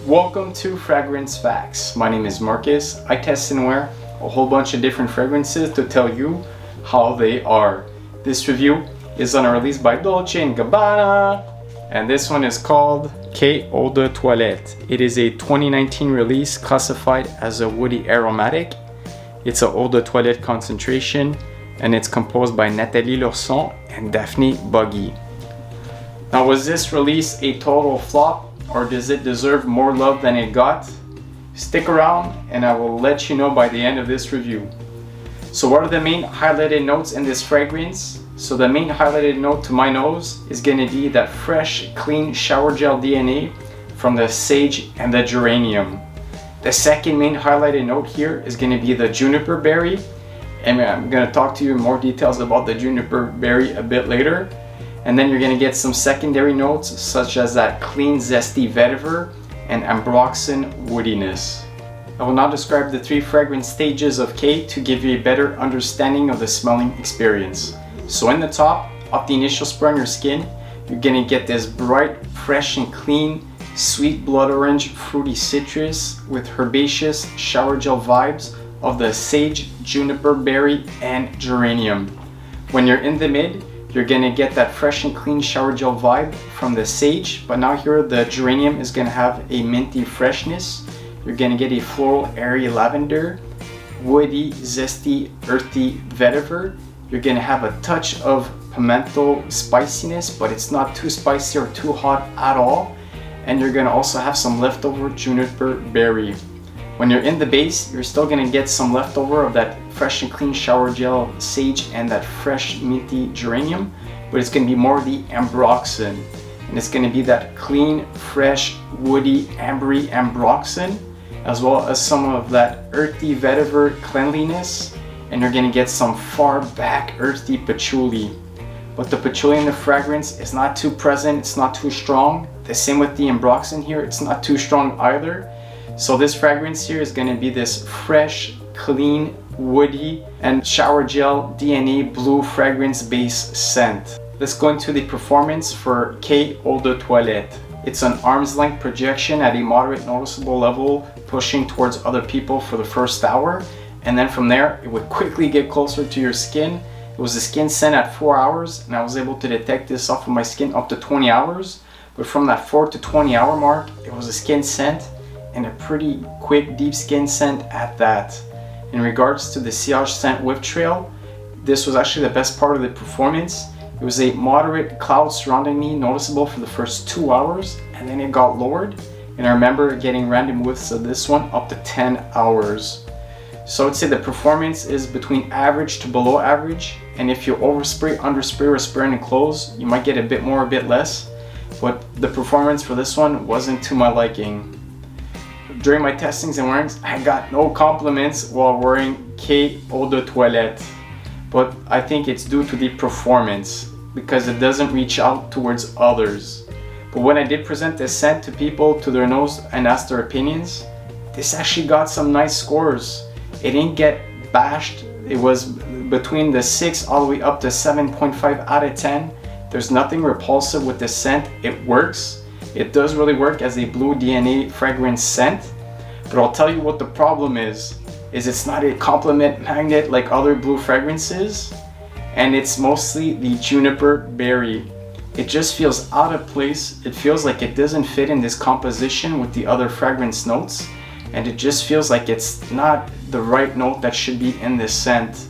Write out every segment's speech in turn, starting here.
Welcome to Fragrance Facts. My name is Marcus. I test and wear a whole bunch of different fragrances to tell you how they are. This review is on a release by Dolce & Gabbana, and this one is called Eau de Toilette. It is a 2019 release classified as a woody aromatic. It's a Eau de Toilette concentration, and it's composed by Nathalie, Lorson, and Daphne, Bugey. Now, was this release a total flop, or does it deserve more love than it got? Stick around and I will let you know by the end of this review. So what are the main highlighted notes in this fragrance? So the main highlighted note to my nose is going to be that fresh, clean shower gel DNA from the sage and the geranium. The second main highlighted note here is going to be the juniper berry, and I'm going to talk to you in more details about the juniper berry a bit later. And then you're going to get some secondary notes such as that clean, zesty vetiver and ambroxan woodiness. I will now describe the three fragrance stages of K to give you a better understanding of the smelling experience. So in the top, off the initial spray on your skin, you're going to get this bright, fresh and clean, sweet blood orange, fruity citrus with herbaceous shower gel vibes of the sage, juniper berry and geranium. When you're in the mid, you're gonna get that fresh and clean shower gel vibe from the sage, but now here the geranium is gonna have a minty freshness. You're gonna get a floral, airy lavender, woody, zesty, earthy vetiver. You're gonna have a touch of pimento spiciness, but it's not too spicy or too hot at all. And you're gonna also have some leftover juniper berry. When you're in the base, you're still gonna get some leftover of that fresh and clean shower gel sage and that fresh minty geranium, but it's gonna be more the ambroxan, and it's gonna be that clean, fresh, woody, ambery ambroxan, as well as some of that earthy vetiver cleanliness, and you're gonna get some far back earthy patchouli. But the patchouli in the fragrance is not too present, it's not too strong. The same with the ambroxan here, it's not too strong either. So this fragrance here is going to be this fresh, clean, woody and shower gel DNA blue fragrance base scent. Let's go into the performance for Eau de Toilette. It's an arm's length projection at a moderate noticeable level, pushing towards other people for the first hour, and then from there it would quickly get closer to your skin. It was a skin scent at 4 hours, and I was able to detect this off of my skin up to 20 hours, but from that 4 to 20 hour mark it was a skin scent, and a pretty quick deep skin scent at that. In regards to the sillage scent whip trail, this was actually the best part of the performance. It was a moderate cloud surrounding me, noticeable for the first 2 hours, and then it got lowered, and I remember getting random whiffs of this one up to 10 hours. So I'd say the performance is between average to below average, and if you overspray, underspray, or spray in clothes, you might get a bit more, a bit less, but the performance for this one wasn't to my liking. During my testings and wearings, I got no compliments while wearing Eau de Toilette, but I think it's due to the performance because it doesn't reach out towards others. But when I did present this scent to people, to their nose, and asked their opinions, this actually got some nice scores. It didn't get bashed. It was between the 6 all the way up to 7.5 out of 10. There's nothing repulsive with this scent. It works. It does really work as a blue DNA fragrance scent, but I'll tell you what the problem is it's not a compliment magnet like other blue fragrances, and it's mostly the juniper berry. It just feels out of place. It feels like it doesn't fit in this composition with the other fragrance notes, and it just feels like it's not the right note that should be in this scent.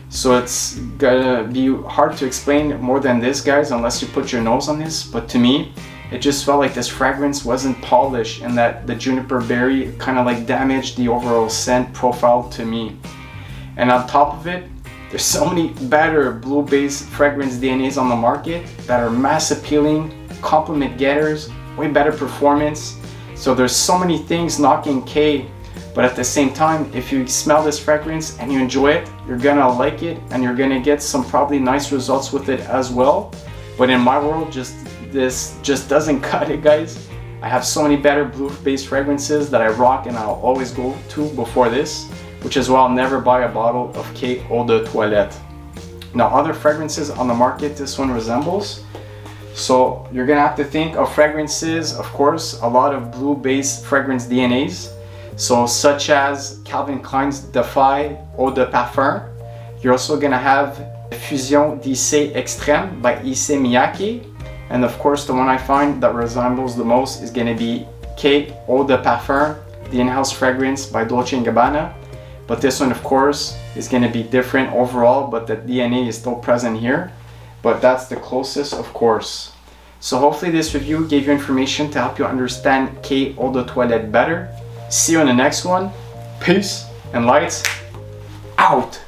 So it's gonna be hard to explain more than this, guys, unless you put your nose on this, but to me, it just felt like this fragrance wasn't polished and that the juniper berry kind of like damaged the overall scent profile to me. And on top of it, there's so many better blue-based fragrance DNAs on the market that are mass appealing, compliment getters, way better performance. So there's so many things knocking K, but at the same time, if you smell this fragrance and you enjoy it, you're gonna like it and you're gonna get some probably nice results with it as well. But in my world, this just doesn't cut it, guys. I have so many better blue-based fragrances that I rock and I'll always go to before this, which is why I'll never buy a bottle of Eau de Toilette. Now, other fragrances on the market this one resembles. So you're gonna have to think of fragrances, of course, a lot of blue-based fragrance DNAs. So such as Calvin Klein's Defy Eau de Parfum. You're also gonna have Fusion d'Issey Extrême by Issey Miyake. And of course, the one I find that resembles the most is gonna be K Eau de Parfum, the in-house fragrance by Dolce & Gabbana. But this one, of course, is gonna be different overall, but the DNA is still present here. But that's the closest, of course. So hopefully this review gave you information to help you understand K Eau de Toilette better. See you in the next one. Peace and lights out.